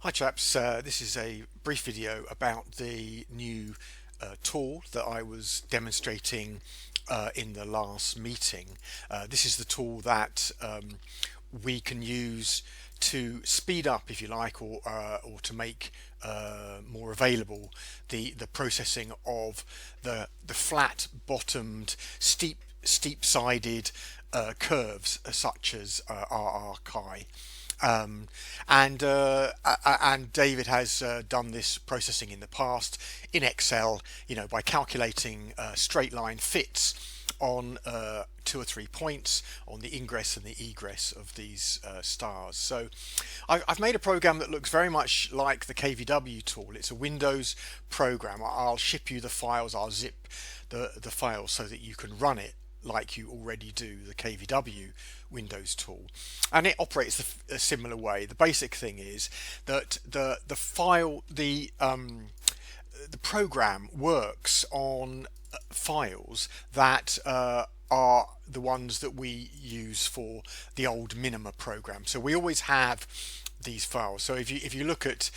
Hi chaps, this is a brief video about the new tool that I was demonstrating in the last meeting. This is the tool that we can use to speed up, if you like, or to make more available the processing of the flat bottomed steep sided curves such as RR Cae. And David has done this processing in the past in Excel, by calculating straight line fits on 2 or 3 points on the ingress and the egress of these stars. So I've made a program that looks very much like the KVW tool. It's a Windows program. I'll ship you the files, I'll zip the files so that you can run it like you already do the KVW Windows tool, and it operates a similar way. The basic thing is that the program works on files that are the ones that we use for the old Minima program. So we always have these files. So if you look at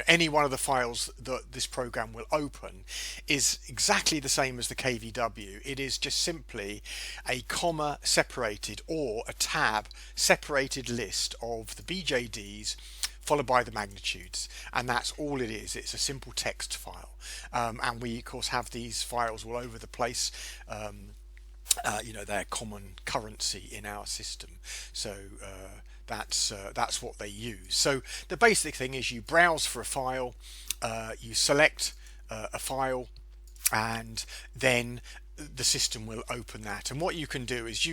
any one of the files that this program will open is exactly the same as the KVW. It is just simply a comma separated or a tab separated list of the BJDs followed by the magnitudes, and that's all it is. It's a simple text file, and we of course have these files all over the place. They're common currency in our system, so that's what they use. So the basic thing is you browse for a file, you select a file, and then the system will open that. And what you can do is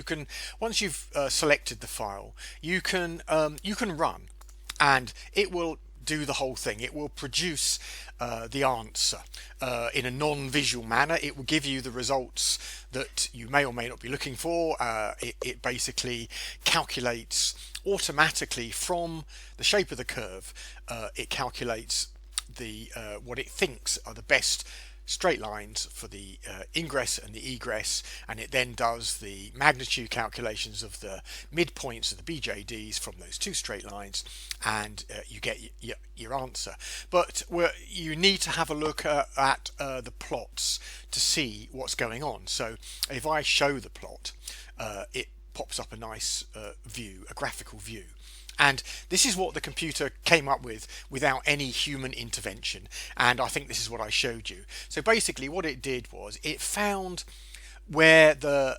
once you've selected the file, you can run, and it will do the whole thing. It will produce the answer in a non-visual manner. It will give you the results that you may or may not be looking for. It basically calculates automatically from the shape of the curve. It calculates the what it thinks are the best straight lines for the ingress and the egress, and it then does the magnitude calculations of the midpoints of the BJDs from those two straight lines, and you get your answer. But you need to have a look at the plots to see what's going on. So if I show the plot, it pops up a nice view, a graphical view. And this is what the computer came up with without any human intervention, and I think this is what I showed you. So basically what it did was it found the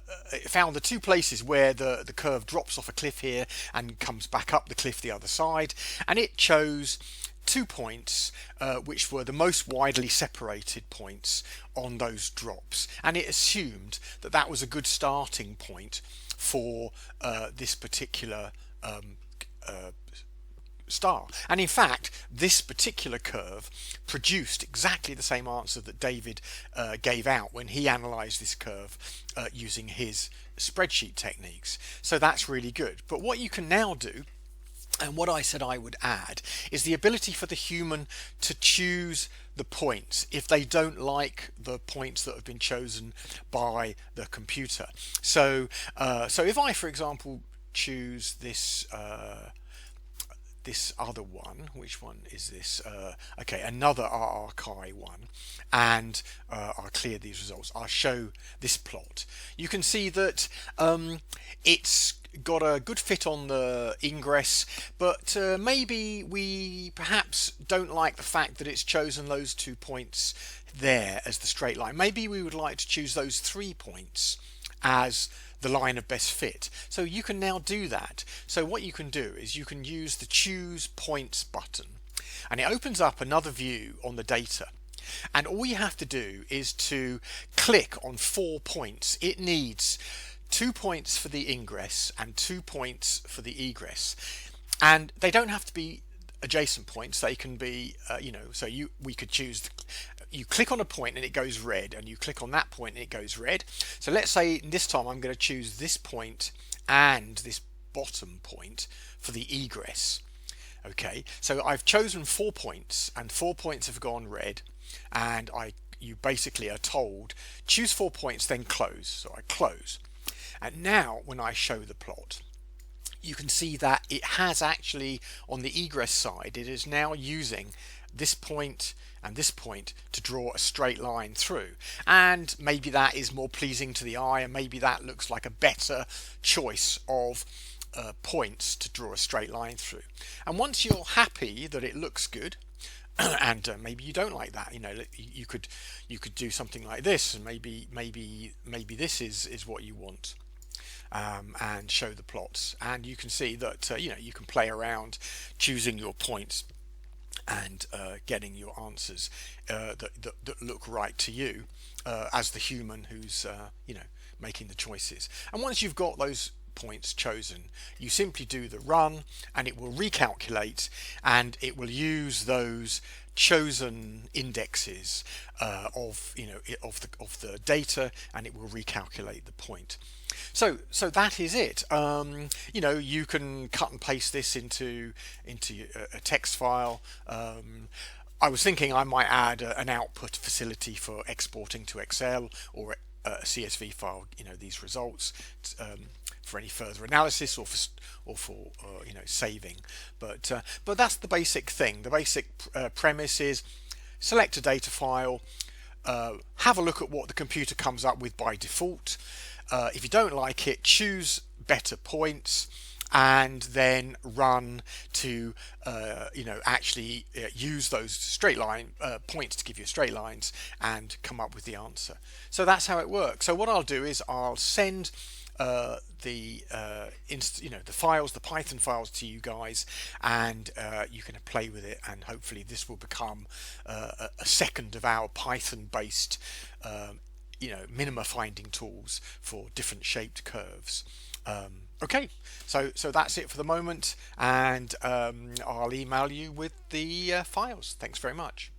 two places where the curve drops off a cliff here and comes back up the cliff the other side, and it chose 2 points which were the most widely separated points on those drops, and it assumed that that was a good starting point for this particular star. And in fact, this particular curve produced exactly the same answer that David gave out when he analysed this curve using his spreadsheet techniques. So that's really good. But what you can now do, and what I said I would add, is the ability for the human to choose the points if they don't like the points that have been chosen by the computer. So if I, for example, choose this other one, which one is this? Okay, another RR Cae one, and I'll clear these results. I'll show this plot. You can see that it's got a good fit on the ingress, but maybe we perhaps don't like the fact that it's chosen those 2 points there as the straight line. Maybe we would like to choose those 3 points as the line of best fit. So you can now do that. So what you can do is you can use the choose points button, and it opens up another view on the data, and all you have to do is to click on 4 points. It needs 2 points for the ingress and 2 points for the egress, and they don't have to be adjacent points. They can be we could choose you click on a point and it goes red, and you click on that point and it goes red. So let's say this time I'm going to choose this point and this bottom point for the egress. Okay, so I've chosen 4 points, and 4 points have gone red, and you basically are told choose 4 points, then close. So I close, and now when I show the plot, you can see that it has actually, on the egress side, it is now using this point and this point to draw a straight line through, and maybe that is more pleasing to the eye, and maybe that looks like a better choice of points to draw a straight line through. And once you're happy that it looks good, and maybe you don't like that, you could do something like this, and maybe this is what you want. And show the plots, and you can see that you can play around choosing your points and getting your answers that look right to you as the human who's making the choices. And once you've got those points chosen, you simply do the run, and it will recalculate, and it will use those chosen indexes of the data, and it will recalculate the point. So that is it. You can cut and paste this into a text file. I was thinking I might add an output facility for exporting to Excel or a CSV file. These results for any further analysis or for saving. But that's the basic thing. The basic premise is select a data file, have a look at what the computer comes up with by default. If you don't like it, choose better points, and then run to actually use those straight line points to give you straight lines and come up with the answer. So that's how it works. So what I'll do is I'll send the files, the Python files, to you guys, and you can play with it, and hopefully this will become a second of our Python based Minima finding tools for different shaped curves. Okay, so that's it for the moment, and I'll email you with the files. Thanks very much.